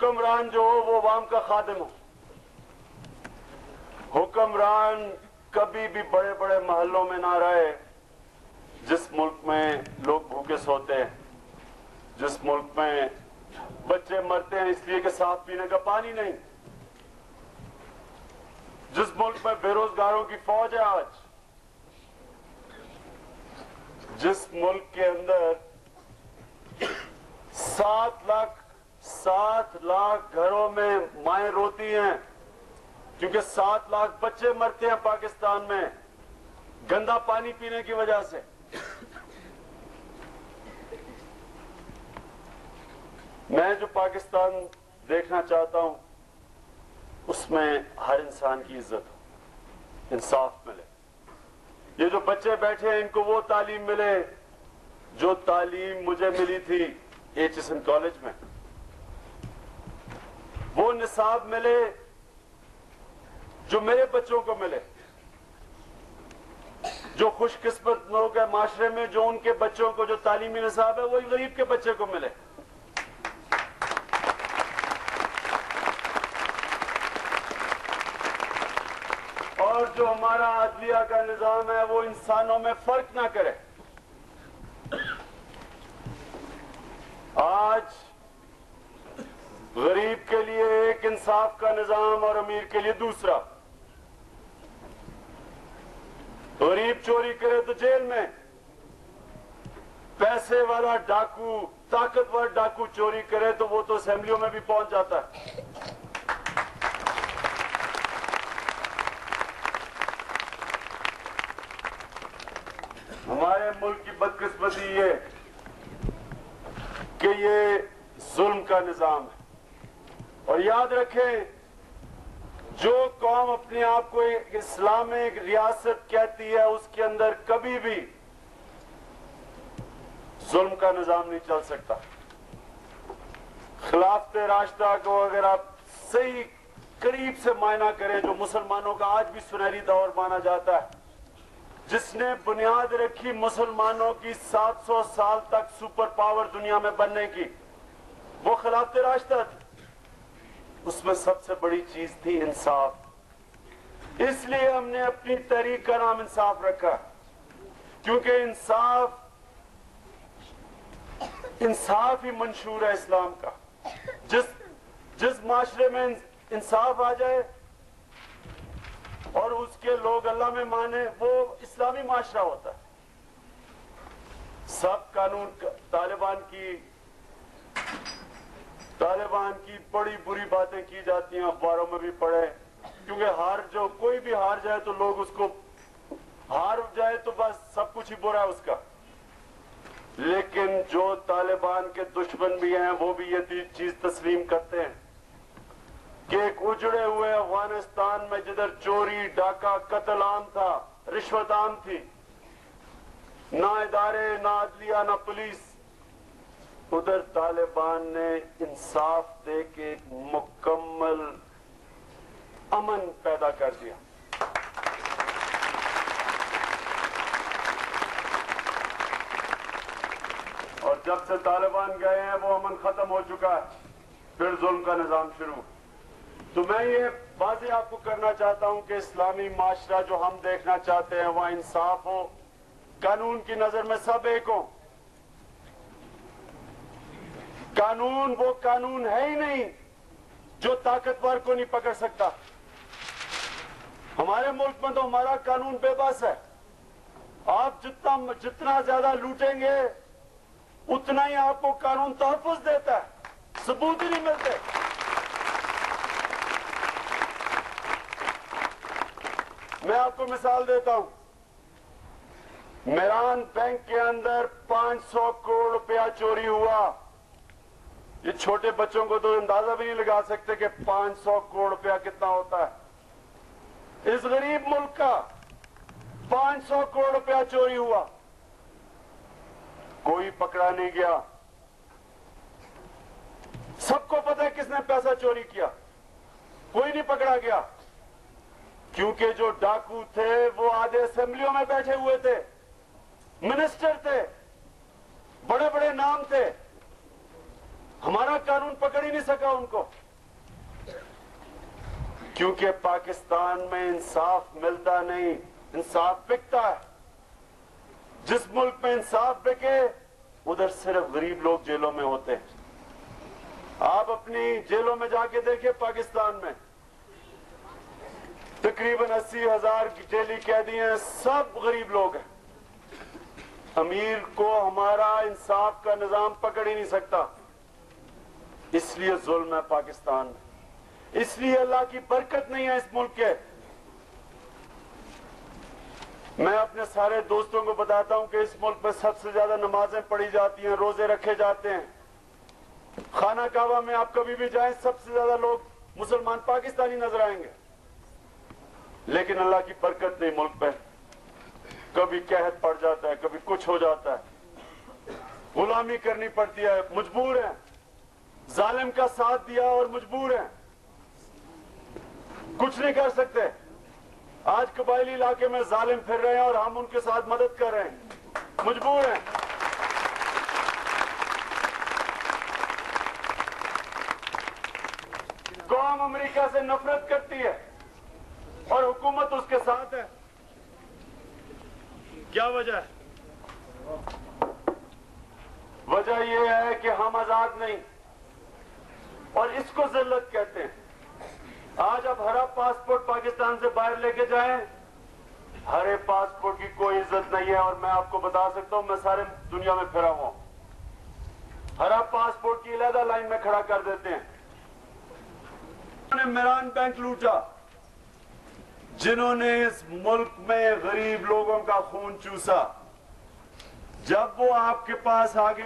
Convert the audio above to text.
हुक्मरान जो हो वो अवाम का खादिम हो। हुक्मरान कभी भी बड़े बड़े महलों में ना रहे। जिस मुल्क में लोग भूखे सोते हैं, जिस मुल्क में बच्चे मरते हैं इसलिए कि साफ पीने का पानी नहीं, जिस मुल्क में बेरोजगारों की फौज है आज, जिस मुल्क के अंदर 7 लाख घरों में माएं रोती हैं क्योंकि 7 लाख बच्चे मरते हैं पाकिस्तान में गंदा पानी पीने की वजह से। मैं जो पाकिस्तान देखना चाहता हूं उसमें हर इंसान की इज्जत हो, इंसाफ मिले। ये जो बच्चे बैठे हैं इनको वो तालीम मिले जो तालीम मुझे मिली थी एचएसएन कॉलेज में, वो निसाब मिले जो मेरे बच्चों को मिले। जो खुशकिस्मत लोग हैं माशरे में जो उनके बच्चों को जो तालीमी निसाब है वही गरीब के बच्चे को मिले। और जो हमारा अदलिया का निजाम है वो इंसानों में फर्क ना करे। आज गरीब के लिए एक इंसाफ का निजाम और अमीर के लिए दूसरा। गरीब चोरी करे तो जेल में, पैसे वाला डाकू, ताकतवर डाकू चोरी करे तो वो तो असेंबलियों में भी पहुंच जाता है। हमारे मुल्क की बदकिस्मती ये कि ये जुल्म का निजाम है। और याद रखें, जो कौम अपने आप को एक इस्लामिक रियासत कहती है उसके अंदर कभी भी जुल्म का निजाम नहीं चल सकता। खिलाफत राशिदा को अगर आप सही करीब से मायना करें, जो मुसलमानों का आज भी सुनहरी दौर माना जाता है, जिसने बुनियाद रखी मुसलमानों की 700 साल तक सुपर पावर दुनिया में बनने की, वो खिलाफत राशिदा थी। उसमें सबसे बड़ी चीज थी इंसाफ। इसलिए हमने अपनी तहरीक का नाम इंसाफ रखा, क्योंकि इंसाफ ही मंशूर है इस्लाम का। जिस माशरे में इंसाफ आ जाए और उसके लोग अल्लाह में माने, वो इस्लामी माशरा होता है। सब कानून तालिबान की बड़ी बुरी बातें की जाती हैं, अखबारों में भी पढ़े, क्योंकि कोई भी हार जाए तो लोग उसको, हार जाए तो बस सब कुछ ही बुरा है उसका। लेकिन जो तालिबान के दुश्मन भी हैं वो भी ये चीज तस्लीम करते हैं कि एक उजड़े हुए अफगानिस्तान में जिधर चोरी, डाका, कत्ल आम था, रिश्वत आम थी, ना इदारे, ना अदलिया, ना पुलिस, उधर तालिबान ने इंसाफ दे के मुकम्मल अमन पैदा कर दिया। और जब से तालिबान गए हैं वो अमन खत्म हो चुका है, फिर जुल्म का निजाम शुरू। तो मैं ये बातें आपको करना चाहता हूं कि इस्लामी माशरा जो हम देखना चाहते हैं वहां इंसाफ हो, कानून की नजर में सब एक हो। कानून वो कानून है ही नहीं जो ताकतवर को नहीं पकड़ सकता। हमारे मुल्क में तो हमारा कानून बेबस है। आप जितना ज्यादा लूटेंगे उतना ही आपको कानून तहफ़्फ़ुज़ देता है, सबूत ही नहीं मिलते। मैं आपको मिसाल देता हूं, मेरान बैंक के अंदर 500 करोड़ रुपया चोरी हुआ। ये छोटे बच्चों को तो अंदाजा भी नहीं लगा सकते कि 500 करोड़ रुपया कितना होता है। इस गरीब मुल्क का 500 करोड़ रुपया चोरी हुआ, कोई पकड़ा नहीं गया। सबको पता है किसने पैसा चोरी किया, कोई नहीं पकड़ा गया, क्योंकि जो डाकू थे वो आधे असेंबलियों में बैठे हुए थे, मिनिस्टर थे, बड़े बड़े नाम थे। हमारा कानून पकड़ ही नहीं सका उनको, क्योंकि पाकिस्तान में इंसाफ मिलता नहीं, इंसाफ बिकता है। जिस मुल्क में इंसाफ बिके उधर सिर्फ गरीब लोग जेलों में होते हैं। आप अपनी जेलों में जाके देखिए, पाकिस्तान में तकरीबन 80,000 जेली कैदी हैं, सब गरीब लोग हैं। अमीर को हमारा इंसाफ का निजाम पकड़ ही नहीं सकता, इसलिए जुल्म है पाकिस्तान में, इसलिए अल्लाह की बरकत नहीं है इस मुल्क के। मैं अपने सारे दोस्तों को बताता हूं कि इस मुल्क में सबसे ज्यादा नमाजें पढ़ी जाती हैं, रोजे रखे जाते हैं। खाना काबा में आप कभी भी जाएं, सबसे ज्यादा लोग मुसलमान पाकिस्तानी नजर आएंगे, लेकिन अल्लाह की बरकत नहीं मुल्क पे। कभी कहत पड़ जाता है, कभी कुछ हो जाता है, गुलामी करनी पड़ती है, मजबूर है, जालिम का साथ दिया और मजबूर है, कुछ नहीं कर सकते। आज कबायली इलाके में जालिम फिर रहे हैं और हम उनके साथ मदद कर रहे हैं, मजबूर हैं। कौम अमेरिका से नफरत करती है और हुकूमत उसके साथ है, क्या वजह है? वजह यह है कि हम आजाद नहीं, और इसको जिल्लत कहते हैं। आज आप हरा पासपोर्ट पाकिस्तान से बाहर लेके जाएं, हरे पासपोर्ट की कोई इज्जत नहीं है। और मैं आपको बता सकता हूं, मैं सारे दुनिया में फिरा हुआ, हरा पासपोर्ट की अलग लाइन में खड़ा कर देते हैं। उन्होंने मेरान बैंक लूटा, जिन्होंने इस मुल्क में गरीब लोगों का खून चूसा, जब वो आपके पास आगे